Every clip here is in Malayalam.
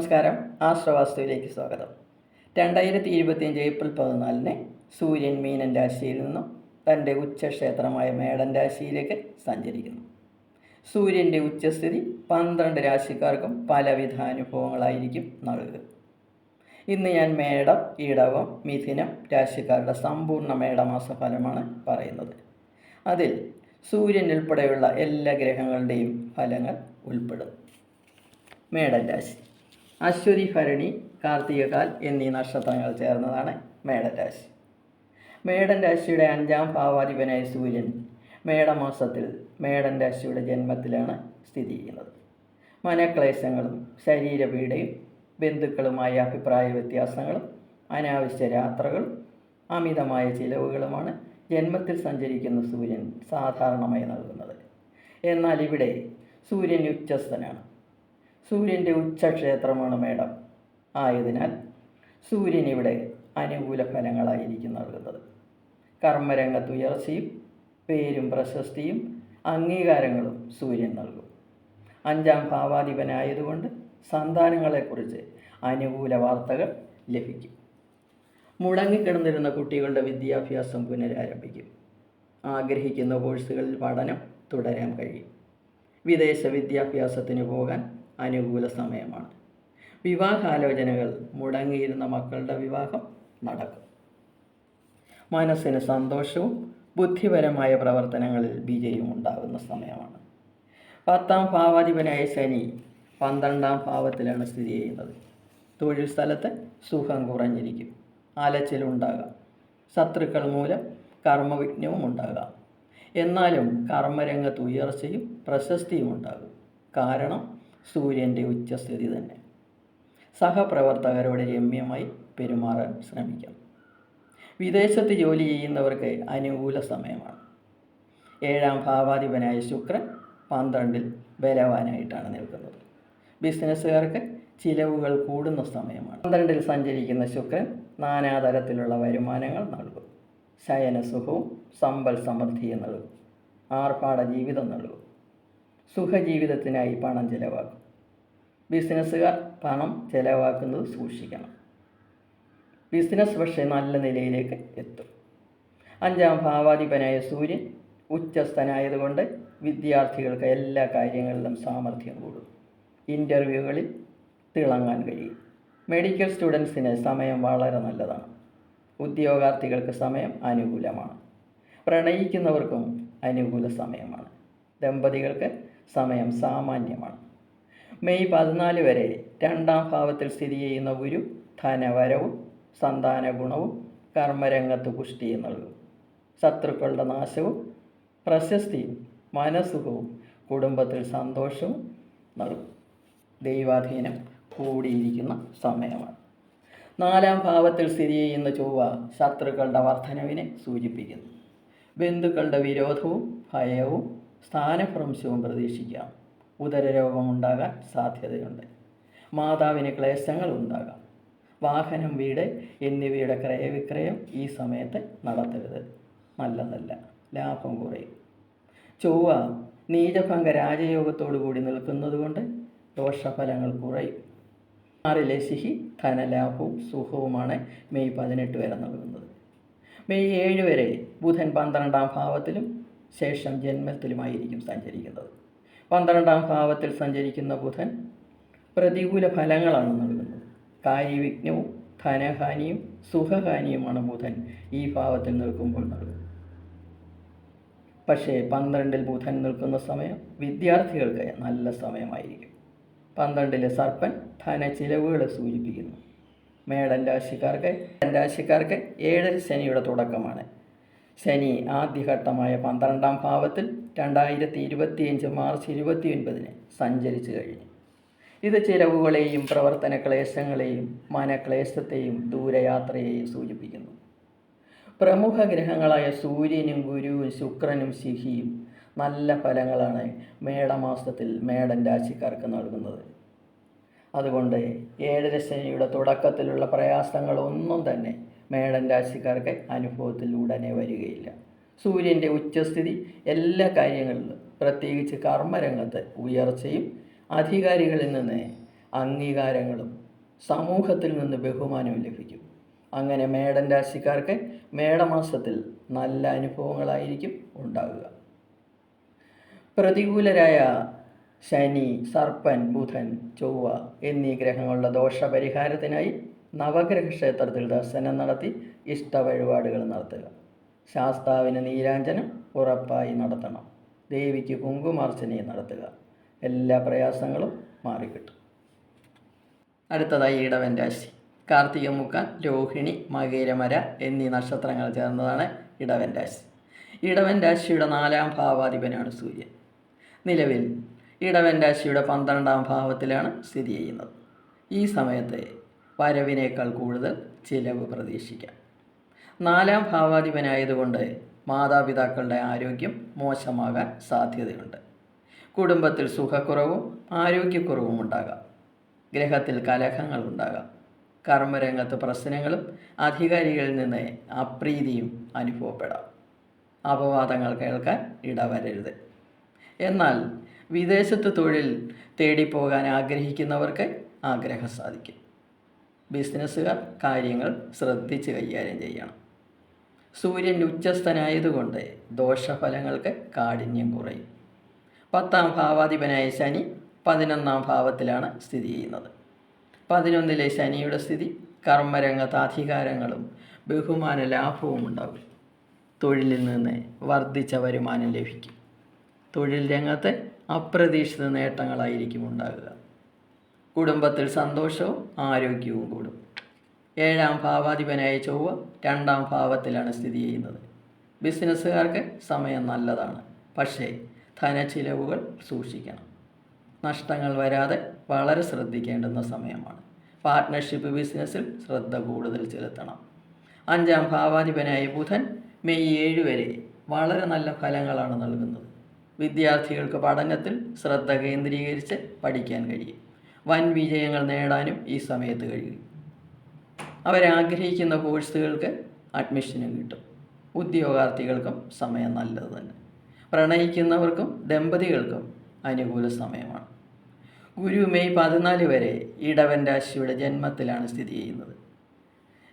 നമസ്കാരം. ആശ്രവാസ്തുവിലേക്ക് സ്വാഗതം. 2025 ഏപ്രിൽ 14 സൂര്യൻ മീനൻ രാശിയിൽ നിന്നും തൻ്റെ ഉച്ചക്ഷേത്രമായ മേടൻ രാശിയിലേക്ക് സഞ്ചരിക്കുന്നു. സൂര്യൻ്റെ ഉച്ചസ്ഥിതി 12 രാശിക്കാർക്കും പലവിധ അനുഭവങ്ങളായിരിക്കും നൽകുക. ഇന്ന് ഞാൻ മേടം, ഇടവം, മിഥുനം രാശിക്കാരുടെ സമ്പൂർണ്ണ മേടമാസ ഫലമാണ് പറയുന്നത്. അതിൽ സൂര്യൻ ഉൾപ്പെടെയുള്ള എല്ലാ ഗ്രഹങ്ങളുടെയും ഫലങ്ങൾ ഉൾപ്പെടും. മേടൻ രാശി. അശ്വതി, ഭരണി, കാർത്തികകാൽ എന്നീ നക്ഷത്രങ്ങൾ ചേർന്നതാണ് മേടൻ രാശി. മേടൻ രാശിയുടെ 5ാം ഭാവാധിപനായ സൂര്യൻ മേടമാസത്തിൽ മേടൻ രാശിയുടെ ജന്മത്തിലാണ് സ്ഥിതി ചെയ്യുന്നത്. മനക്ലേശങ്ങളും ശരീരപീഡയും ബന്ധുക്കളുമായ അഭിപ്രായ വ്യത്യാസങ്ങളും അനാവശ്യ യാത്രകളും അമിതമായ ചിലവുകളുമാണ് ജന്മത്തിൽ സഞ്ചരിക്കുന്ന സൂര്യൻ സാധാരണമായി നൽകുന്നത്. എന്നാൽ ഇവിടെ സൂര്യൻ ഉച്ചസ്ഥനാണ്. സൂര്യൻ്റെ ഉച്ചക്ഷേത്രമാണ് മേടം ആയതിനാൽ സൂര്യൻ ഇവിടെ അനുകൂല ഫലങ്ങളായിരിക്കും നൽകുന്നത്. കർമ്മരംഗത്ത് ഉയർച്ചയും പേരും പ്രശസ്തിയും അംഗീകാരങ്ങളും സൂര്യൻ നൽകും. 5ാം ഭാവാധിപനായതുകൊണ്ട് സന്താനങ്ങളെക്കുറിച്ച് അനുകൂല വാർത്തകൾ ലഭിക്കും. മുടങ്ങിക്കിടന്നിരുന്ന കുട്ടികളുടെ വിദ്യാഭ്യാസം പുനരാരംഭിക്കും. ആഗ്രഹിക്കുന്ന കോഴ്സുകളിൽ പഠനം തുടരാൻ കഴിയും. വിദേശ വിദ്യാഭ്യാസത്തിന് പോകാൻ അനുകൂല സമയമാണ്. വിവാഹാലോചനകൾ മുടങ്ങിയിരുന്ന മക്കളുടെ വിവാഹം നടക്കും. മനസ്സിന് സന്തോഷവും ബുദ്ധിപരമായ പ്രവർത്തനങ്ങളിൽ വിജയവും ഉണ്ടാകുന്ന സമയമാണ്. 10ാം ഭാവാധിപനായ ശനി 12ാം ഭാവത്തിലാണ് സ്ഥിതി ചെയ്യുന്നത്. തൊഴിൽ സ്ഥലത്ത് സുഖം കുറഞ്ഞിരിക്കും. അലച്ചിലുണ്ടാകാം. ശത്രുക്കൾ മൂലം കർമ്മവിഘ്നവും ഉണ്ടാകാം. എന്നാലും കർമ്മരംഗത്ത് ഉയർച്ചയും പ്രശസ്തിയും ഉണ്ടാകും. കാരണം സൂര്യൻ്റെ ഉച്ചസ്ഥിതി തന്നെ. സഹപ്രവർത്തകരോട് രമ്യമായി പെരുമാറാൻ ശ്രമിക്കണം. വിദേശത്ത് ജോലി ചെയ്യുന്നവർക്ക് അനുകൂല സമയമാണ്. 7ാം ഭാവാധിപനായ ശുക്രൻ 12ൽ ബലവാനായിട്ടാണ് നിൽക്കുന്നത്. ബിസിനസ്സുകാർക്ക് ചിലവുകൾ കൂടുന്ന സമയമാണ്. 12ൽ സഞ്ചരിക്കുന്ന ശുക്രൻ നാനാതരത്തിലുള്ള വരുമാനങ്ങൾ നൽകും. ശയനസുഖവും സമ്പൽ സമൃദ്ധിയും നൽകും. ആർഭാട ജീവിതം നൽകും. സുഖജീവിതത്തിനായി പണം ചെലവാക്കും. ബിസിനസ്സുകാർ പണം ചെലവാക്കുന്നത് സൂക്ഷിക്കണം. ബിസിനസ് പക്ഷേ നല്ല നിലയിലേക്ക് എത്തും. 5ാം ഭാവാധിപനായ സൂര്യൻ ഉച്ചസ്ഥനായതുകൊണ്ട് വിദ്യാർത്ഥികൾക്ക് എല്ലാ കാര്യങ്ങളിലും സാമർഥ്യം കൂടും. ഇൻ്റർവ്യൂകളിൽ തിളങ്ങാൻ കഴിയും. മെഡിക്കൽ സ്റ്റുഡൻസിന് സമയം വളരെ നല്ലതാണ്. ഉദ്യോഗാർത്ഥികൾക്ക് സമയം അനുകൂലമാണ്. പ്രണയിക്കുന്നവർക്കും അനുകൂല സമയമാണ്. ദമ്പതികൾക്ക് സമയം സാമാന്യമാണ്. മെയ് 14 വരെ 2ാം ഭാവത്തിൽ സ്ഥിതി ചെയ്യുന്ന ഗുരു ധനവരവും സന്താന ഗുണവും കർമ്മരംഗത്ത് പുഷ്ടിയും നൽകും. ശത്രുക്കളുടെ നാശവും പ്രശസ്തിയും മനസുഖവും കുടുംബത്തിൽ സന്തോഷവും നൽകും. ദൈവാധീനം കൂടിയിരിക്കുന്ന സമയമാണ്. 4ാം ഭാവത്തിൽ സ്ഥിതി ചെയ്യുന്ന ചൊവ്വ ശത്രുക്കളുടെ വർധനവിനെ സൂചിപ്പിക്കുന്നു. ബന്ധുക്കളുടെ വിരോധവും ഭയവും സ്ഥാനഭ്രംശവും പ്രതീക്ഷിക്കാം. ഉദരരോഗമുണ്ടാകാൻ സാധ്യതയുണ്ട്. മാതാവിന് ക്ലേശങ്ങൾ ഉണ്ടാകാം. വാഹനം, വീട് എന്നിവയുടെ ക്രയവിക്രയം ഈ സമയത്ത് നടത്തരുത്. നല്ലതല്ല. ലാഭം കുറയും. ചൊവ്വ നീചഭംഗ രാജയോഗത്തോടു കൂടി നിൽക്കുന്നതുകൊണ്ട് ദോഷഫലങ്ങൾ കുറയും. 6ലെ ശിഹി ധനലാഭവും സുഖവുമാണ് മെയ് 18 വരെ നൽകുന്നത്. മെയ് 7 വരെ ബുധൻ 12ാം ഭാവത്തിലും ശേഷം ജന്മത്തിലുമായിരിക്കും സഞ്ചരിക്കുന്നത്. 12ാം ഭാവത്തിൽ സഞ്ചരിക്കുന്ന ബുധൻ പ്രതികൂല ഫലങ്ങളാണ് നൽകുന്നത്. കാര്യവിഘ്നവും ധനഹാനിയും സുഖഹാനിയുമാണ് ബുധൻ ഈ ഭാവത്തിൽ നിൽക്കുമ്പോൾ നൽകുന്നത്. പക്ഷേ 12ൽ ബുധൻ നിൽക്കുന്ന സമയം വിദ്യാർത്ഥികൾക്ക് നല്ല സമയമായിരിക്കും. 12ലെ സർപ്പൻ ധനച്ചിലവുകളെ സൂചിപ്പിക്കുന്നു. മേടൻ രാശിക്കാർക്ക് 7ൽ ശനിയുടെ തുടക്കമാണ്. ശനി ആദ്യഘട്ടമായ 12ാം ഭാവത്തിൽ 2025 മാർച്ച് 29 സഞ്ചരിച്ചു കഴിഞ്ഞു. ഇത് ചിലവുകളെയും പ്രവർത്തന ക്ലേശങ്ങളെയും മനക്ലേശത്തെയും ദൂരയാത്രയെയും സൂചിപ്പിക്കുന്നു. പ്രമുഖ ഗ്രഹങ്ങളായ സൂര്യനും ഗുരുവും ശുക്രനും ശിഹിയും നല്ല ഫലങ്ങളാണ് മേടമാസത്തിൽ മേടൻ രാശിക്കാർക്ക് നൽകുന്നത്. അതുകൊണ്ട് 7ര ശനിയുടെ തുടക്കത്തിലുള്ള പ്രയാസങ്ങളൊന്നും തന്നെ മേടൻ രാശിക്കാർക്ക് അനുഭവത്തിൽ ഉടനെ വരികയില്ല. സൂര്യൻ്റെ ഉച്ചസ്ഥിതി എല്ലാ കാര്യങ്ങളിലും പ്രത്യേകിച്ച് കർമ്മരംഗത്ത് ഉയർച്ചയും അധികാരികളിൽ നിന്ന് അംഗീകാരങ്ങളും സമൂഹത്തിൽ നിന്ന് ബഹുമാനവും ലഭിക്കും. അങ്ങനെ മേടൻ രാശിക്കാർക്ക് മേടമാസത്തിൽ നല്ല അനുഭവങ്ങളായിരിക്കും ഉണ്ടാകുക. പ്രതികൂലരായ ശനി, സർപ്പൻ, ബുധൻ, ചൊവ്വ എന്നീ ഗ്രഹങ്ങളുടെ ദോഷപരിഹാരത്തിനായി നവഗ്രഹ ക്ഷേത്രത്തിൽ ദർശനം നടത്തി ഇഷ്ടവഴിപാടുകൾ നടത്തുക. ശാസ്താവിന് നീരാഞ്ജനം ഉറപ്പായി നടത്തണം. ദേവിക്ക് കുങ്കുമാർച്ചനയും നടത്തുക. എല്ലാ പ്രയാസങ്ങളും മാറിക്കിട്ടും. അടുത്തതായി ഇടവൻ രാശി. കാർത്തിക മുക്കാൻ, രോഹിണി, മകയിരമര എന്നീ നക്ഷത്രങ്ങൾ ചേർന്നതാണ് ഇടവൻ രാശി. ഇടവൻ രാശിയുടെ 4ാം ഭാവാധിപനാണ് സൂര്യൻ. നിലവിൽ ഇടവൻ രാശിയുടെ 12ാം ഭാവത്തിലാണ് സ്ഥിതി ചെയ്യുന്നത്. ഈ സമയത്ത് വരവിനേക്കാൾ കൂടുതൽ ചിലവ് പ്രതീക്ഷിക്കാം. 4ാം ഭാവാധിപനായതുകൊണ്ട് മാതാപിതാക്കളുടെ ആരോഗ്യം മോശമാകാൻ സാധ്യതയുണ്ട്. കുടുംബത്തിൽ സുഖക്കുറവും ആരോഗ്യക്കുറവും ഉണ്ടാകാം. ഗ്രഹത്തിൽ കലഹങ്ങൾ ഉണ്ടാകാം. കർമ്മരംഗത്ത് പ്രശ്നങ്ങളും അധികാരികളിൽ നിന്ന് അപ്രീതിയും അനുഭവപ്പെടാം. അപവാദങ്ങൾ കേൾക്കാൻ ഇടവരരുത്. എന്നാൽ വിദേശത്ത് തൊഴിൽ തേടിപ്പോകാൻ ആഗ്രഹിക്കുന്നവർക്ക് ആഗ്രഹം സാധിക്കും. ബിസിനസ്സുകാർ കാര്യങ്ങൾ ശ്രദ്ധിച്ച് കൈകാര്യം ചെയ്യണം. സൂര്യൻ ഉച്ചസ്ഥനായതുകൊണ്ട് ദോഷഫലങ്ങൾക്ക് കാഠിന്യം കുറയും. 10ാം ഭാവാധിപനായ ശനി 11ാം ഭാവത്തിലാണ് സ്ഥിതി ചെയ്യുന്നത്. 11ലെ ശനിയുടെ സ്ഥിതി കർമ്മരംഗത്ത് അധികാരങ്ങളും ബഹുമാന ലാഭവും ഉണ്ടാകും. തൊഴിലിൽ നിന്ന് വർദ്ധിച്ച വരുമാനം ലഭിക്കും. തൊഴിൽ രംഗത്ത് അപ്രതീക്ഷിത നേട്ടങ്ങളായിരിക്കും ഉണ്ടാകുക. കുടുംബത്തിൽ സന്തോഷവും ആരോഗ്യവും കൂടും. 7ാം ഭാവാധിപനായ ചൊവ്വ 2ാം ഭാവത്തിലാണ് സ്ഥിതി ചെയ്യുന്നത്. ബിസിനസ്സുകാർക്ക് സമയം നല്ലതാണ്. പക്ഷേ ധനച്ചിലവുകൾ സൂക്ഷിക്കണം. നഷ്ടങ്ങൾ വരാതെ വളരെ ശ്രദ്ധിക്കേണ്ടുന്ന സമയമാണ്. പാർട്ട്ണർഷിപ്പ് ബിസിനസ്സിൽ ശ്രദ്ധ കൂടുതൽ ചെലുത്തണം. 5ാം ഭാവാധിപനായ ബുധൻ മെയ് 7 വരെ വളരെ നല്ല ഫലങ്ങളാണ് നൽകുന്നത്. വിദ്യാർത്ഥികൾക്ക് പഠനത്തിൽ ശ്രദ്ധ കേന്ദ്രീകരിച്ച് പഠിക്കാൻ കഴിയും. വൻ വിജയങ്ങൾ നേടാനും ഈ സമയത്ത് കഴിയും. അവരാഗ്രഹിക്കുന്ന കോഴ്സുകൾക്ക് അഡ്മിഷനും കിട്ടും. ഉദ്യോഗാർത്ഥികൾക്കും സമയം നല്ലത് തന്നെ. പ്രണയിക്കുന്നവർക്കും ദമ്പതികൾക്കും അനുകൂല സമയമാണ്. ഗുരു മെയ് 14 വരെ ഇടവൻ രാശിയുടെ ജന്മത്തിലാണ് സ്ഥിതി ചെയ്യുന്നത്.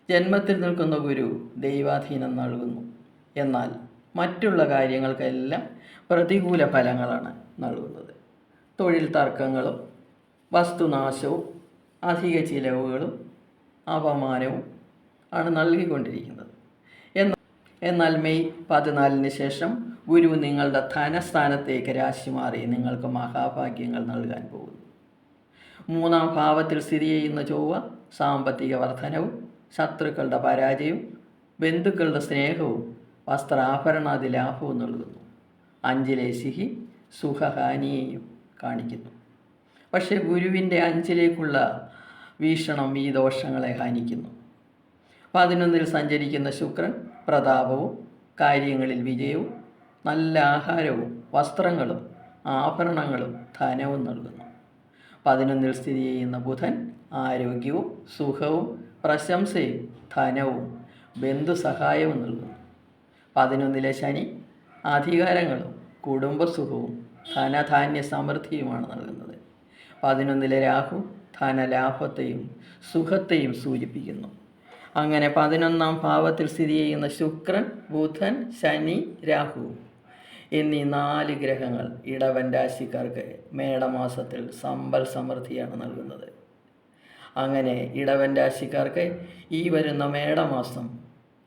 ജന്മത്തിൽ നിൽക്കുന്ന ഗുരു ദൈവാധീനം നൽകുന്നു. എന്നാൽ മറ്റുള്ള കാര്യങ്ങൾക്കെല്ലാം പ്രതികൂല ഫലങ്ങളാണ് നൽകുന്നത്. തൊഴിൽ തർക്കങ്ങളും വസ്തുനാശവും അധിക ചിലവുകളും അപമാനവും ആണ് നൽകിക്കൊണ്ടിരിക്കുന്നത്. എന്നാൽ മെയ് 14 ശേഷം ഗുരു നിങ്ങളുടെ ധനസ്ഥാനത്തേക്ക് രാശി മാറി നിങ്ങൾക്ക് മഹാഭാഗ്യങ്ങൾ നൽകാൻ പോകുന്നു. 3ാം ഭാവത്തിൽ സ്ഥിതി ചെയ്യുന്ന ചൊവ്വ സാമ്പത്തിക വർധനവും ശത്രുക്കളുടെ പരാജയവും ബന്ധുക്കളുടെ സ്നേഹവും വസ്ത്രാഭരണാദി ലാഭവും നൽകുന്നു. 5ലെ ശിഖി സുഖഹാനിയെയും കാണിക്കുന്നു. പക്ഷേ ഗുരുവിൻ്റെ 5ലേക്കുള്ള വീക്ഷണം ഈ ദോഷങ്ങളെ ഹാനിക്കുന്നു. 11ൽ സഞ്ചരിക്കുന്ന ശുക്രൻ പ്രതാപവും കാര്യങ്ങളിൽ വിജയവും നല്ല ആഹാരവും വസ്ത്രങ്ങളും ആഭരണങ്ങളും ധനവും നൽകുന്നു. 11ൽ സ്ഥിതി ചെയ്യുന്ന ബുധൻ ആരോഗ്യവും സുഖവും പ്രശംസയും ധനവും ബന്ധുസഹായവും നൽകുന്നു. 11ലെ ശനി അധികാരങ്ങളും കുടുംബസുഖവും ധനധാന്യ സമൃദ്ധിയുമാണ് നൽകുന്നത്. 11ലെ രാഹു ധനലാഭത്തെയും സുഖത്തെയും സൂചിപ്പിക്കുന്നു. അങ്ങനെ 11ാം ഭാവത്തിൽ സ്ഥിതി ചെയ്യുന്ന ശുക്രൻ, ബുധൻ, ശനി, രാഹു എന്നീ 4 ഗ്രഹങ്ങൾ ഇടവൻ രാശിക്കാർക്ക് മേടമാസത്തിൽ സമ്പൽ സമൃദ്ധിയാണ് നൽകുന്നത്. അങ്ങനെ ഇടവൻ രാശിക്കാർക്ക് ഈ വരുന്ന മേടമാസം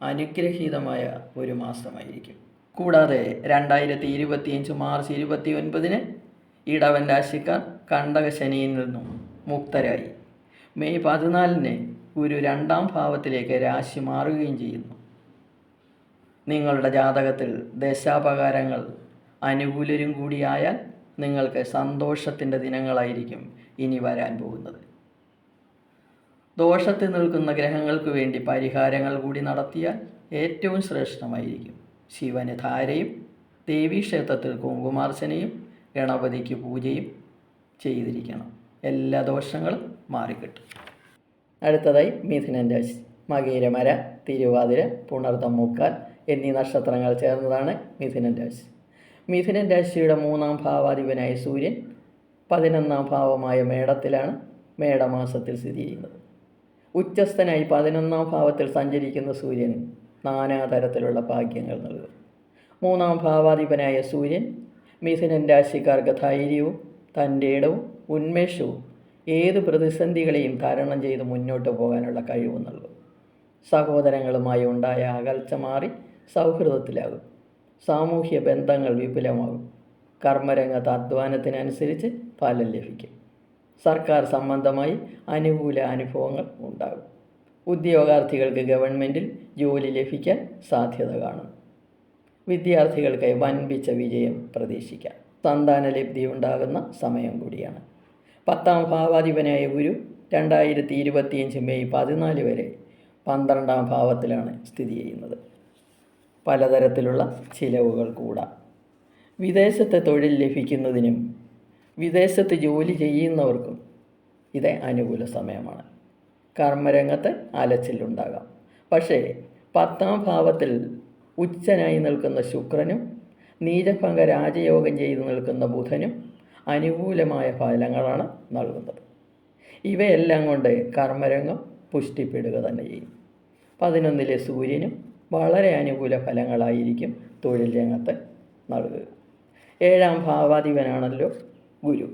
അനുഗ്രഹീതമായ ഒരു മാസമായിരിക്കും. കൂടാതെ 2025 മാർച്ച് 29 ഇടവൻ രാശിക്കാർ കണ്ടകശനിയിൽ നിന്നും മുക്തരായി. മെയ് 14 ഗുരു 2ാം ഭാവത്തിലേക്ക് രാശി മാറുകയും ചെയ്യുന്നു. നിങ്ങളുടെ ജാതകത്തിൽ ദശാപകാരങ്ങൾ അനുകൂലരും കൂടിയായാൽ നിങ്ങൾക്ക് സന്തോഷത്തിൻ്റെ ദിനങ്ങളായിരിക്കും ഇനി വരാൻ പോകുന്നത്. ദോഷത്തിൽ നിൽക്കുന്ന ഗ്രഹങ്ങൾക്ക് വേണ്ടി പരിഹാരങ്ങൾ കൂടി നടത്തിയാൽ ഏറ്റവും ശ്രേഷ്ഠമായിരിക്കും. ശിവന് ധാരയും ദേവീക്ഷേത്രത്തിൽ കുങ്കുമാർച്ചനയും ഗണപതിക്ക് പൂജയും ചെയ്തിരിക്കണം. എല്ലാ ദോഷങ്ങളും മാറിക്കിട്ടും. അടുത്തതായി മിഥുനൻ രാശി. മകയിരമര, തിരുവാതിര, പുണർതം, മുക്കാൽ എന്നീ നക്ഷത്രങ്ങൾ ചേർന്നതാണ് മിഥുനൻ രാശി. മിഥുനൻ രാശിയുടെ 3ാം ഭാവാധിപനായ സൂര്യൻ 11ാം ഭാവമായ മേടത്തിലാണ് മേടമാസത്തിൽ സ്ഥിതി ചെയ്യുന്നത്. ഉച്ചസ്ഥനായി 11-ാം ഭാവത്തിൽ സഞ്ചരിക്കുന്ന സൂര്യൻ നാനാതരത്തിലുള്ള ഭാഗ്യങ്ങൾ നൽകും. 3-ാം ഭാവാധിപനായ സൂര്യൻ മിഥുനൻ രാശിക്കാർക്ക് ധൈര്യവും തൻ്റെ ഇടവും ഉന്മേഷവും ഏത് പ്രതിസന്ധികളെയും തരണം ചെയ്ത് മുന്നോട്ട് പോകാനുള്ള കഴിവ് നൽകും. സഹോദരങ്ങളുമായി ഉണ്ടായ അകൽച്ച മാറി സൗഹൃദത്തിലാകും. സാമൂഹ്യ ബന്ധങ്ങൾ വിപുലമാകും. കർമ്മരംഗത്ത് അധ്വാനത്തിനനുസരിച്ച് ഫലം ലഭിക്കും. സർക്കാർ സംബന്ധമായി അനുകൂല അനുഭവങ്ങൾ ഉണ്ടാകും. ഉദ്യോഗാർത്ഥികൾക്ക് ഗവൺമെൻറ്റിൽ ജോലി ലഭിക്കാൻ സാധ്യത കാണും. വിദ്യാർത്ഥികൾക്ക് വൻപിച്ച വിജയം പ്രതീക്ഷിക്കാം. സന്താനലബ്ധി ഉണ്ടാകുന്ന സമയം കൂടിയാണ്. 10-ാം ഭാവാധിപനായ ഗുരു 2025 മെയ് 14 വരെ 12-ാം ഭാവത്തിലാണ് സ്ഥിതി ചെയ്യുന്നത്. പലതരത്തിലുള്ള ചിലവുകൾ കൂടാം. വിദേശത്തെ തൊഴിൽ ലഭിക്കുന്നതിനും വിദേശത്ത് ജോലി ചെയ്യുന്നവർക്കും ഇത് അനുകൂല സമയമാണ്. കർമ്മരംഗത്ത് അലച്ചിലുണ്ടാകാം. പക്ഷേ 10-ാം ഭാവത്തിൽ ഉച്ചനായി നിൽക്കുന്ന ശുക്രനും നീചഭംഗ രാജയോഗം ചെയ്തു നിൽക്കുന്ന ബുധനും അനുകൂലമായ ഫലങ്ങളാണ് നൽകുന്നത്. ഇവയെല്ലാം കൊണ്ട് കർമ്മരംഗം പുഷ്ടിപ്പെടുക തന്നെ ചെയ്യും. 11-ലെ സൂര്യനും വളരെ അനുകൂല ഫലങ്ങളായിരിക്കും തൊഴിൽ രംഗത്ത് നൽകുക. 7-ാം ഭാവാധിപനാണല്ലോ ഗുരു.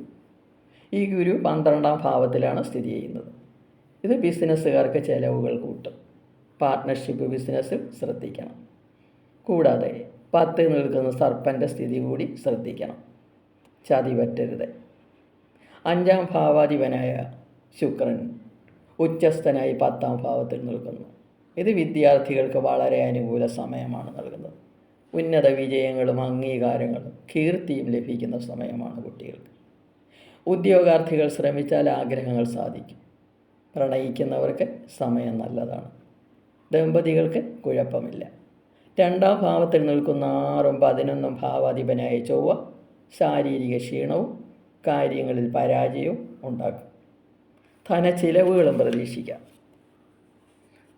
ഈ ഗുരു 12-ാം ഭാവത്തിലാണ് സ്ഥിതി ചെയ്യുന്നത്. ഇത് ബിസിനസ്സുകാർക്ക് ചിലവുകൾ കൂട്ടും. പാർട്ട്ണർഷിപ്പ് ബിസിനസ്സിൽ ശ്രദ്ധിക്കണം. കൂടാതെ 10 നിൽക്കുന്ന സർപ്പൻ്റെ സ്ഥിതി കൂടി ശ്രദ്ധിക്കണം. ചതി പറ്റരുത്. 5-ാം ഭാവാധിപനായ ശുക്രൻ ഉച്ചസ്ഥനായി 10-ാം ഭാവത്തിൽ നിൽക്കുന്നു. ഇത് വിദ്യാർത്ഥികൾക്ക് വളരെ അനുകൂല സമയമാണ് നൽകുന്നത്. ഉന്നത വിജയങ്ങളും അംഗീകാരങ്ങളും കീർത്തിയും ലഭിക്കുന്ന സമയമാണ് കുട്ടികൾക്ക്. ഉദ്യോഗാർത്ഥികൾ ശ്രമിച്ചാൽ ആഗ്രഹങ്ങൾ സാധിക്കും. പ്രണയിക്കുന്നവർക്ക് സമയം നല്ലതാണ്. ദമ്പതികൾക്ക് കുഴപ്പമില്ല. 2-ാം ഭാവത്തിൽ നിൽക്കുന്ന 6-ഉം 11-ഉം ഭാവാധിപനായ ചൊവ്വ ശാരീരിക ക്ഷീണവും കാര്യങ്ങളിൽ പരാജയവും ഉണ്ടാക്കും. ധനച്ചിലവുകളും പ്രതീക്ഷിക്കാം.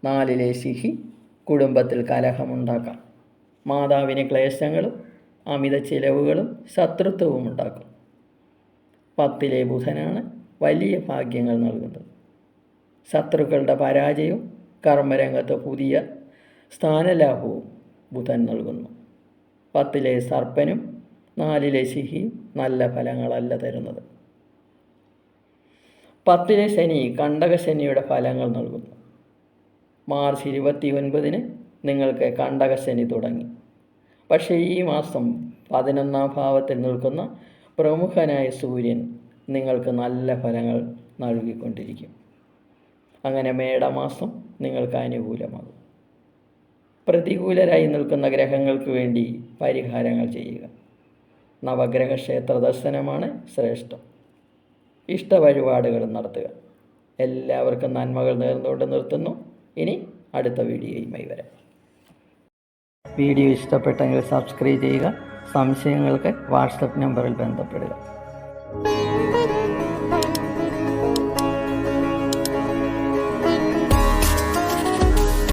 4-ലെ ശിഖി കുടുംബത്തിൽ കലഹമുണ്ടാക്കാം. മാതാവിന് ക്ലേശങ്ങളും അമിത ചിലവുകളും ശത്രുത്വവും ഉണ്ടാക്കും. 10-ലെ ബുധനാണ് വലിയ ഭാഗ്യങ്ങൾ നൽകുന്നത്. ശത്രുക്കളുടെ പരാജയവും കർമ്മരംഗത്ത് പുതിയ സ്ഥാനലാഭവും ബുധൻ നൽകുന്നു. 10-ലെ സർപ്പനും 4-ലെ ശിഖിയും നല്ല ഫലങ്ങളല്ല തരുന്നത്. 10-ലെ ശനി കണ്ടകശനിയുടെ ഫലങ്ങൾ നൽകുന്നു. മാർച്ച് 29-ന് നിങ്ങൾക്ക് കണ്ടകശനി തുടങ്ങി. പക്ഷേ ഈ മാസം 11-ാം ഭാവത്തിൽ നിൽക്കുന്ന പ്രമുഖനായ സൂര്യൻ നിങ്ങൾക്ക് നല്ല ഫലങ്ങൾ നൽകിക്കൊണ്ടിരിക്കും. അങ്ങനെ മേടമാസം നിങ്ങൾക്ക് അനുകൂലമാകും. പ്രതികൂലരായി നിൽക്കുന്ന ഗ്രഹങ്ങൾക്ക് വേണ്ടി പരിഹാരങ്ങൾ ചെയ്യുക. നവഗ്രഹ ക്ഷേത്ര ദർശനമാണ് ശ്രേഷ്ഠം. ഇഷ്ടവഴിപാടുകളും നടത്തുക. എല്ലാവർക്കും നന്മകൾ നേർന്നുകൊണ്ട് നിർത്തുന്നു. ഇനി അടുത്ത വീഡിയോയുമായി വരാം. വീഡിയോ ഇഷ്ടപ്പെട്ടെങ്കിൽ സബ്സ്ക്രൈബ് ചെയ്യുക. സംശയങ്ങൾക്ക് വാട്സപ്പ് നമ്പറിൽ ബന്ധപ്പെടുക.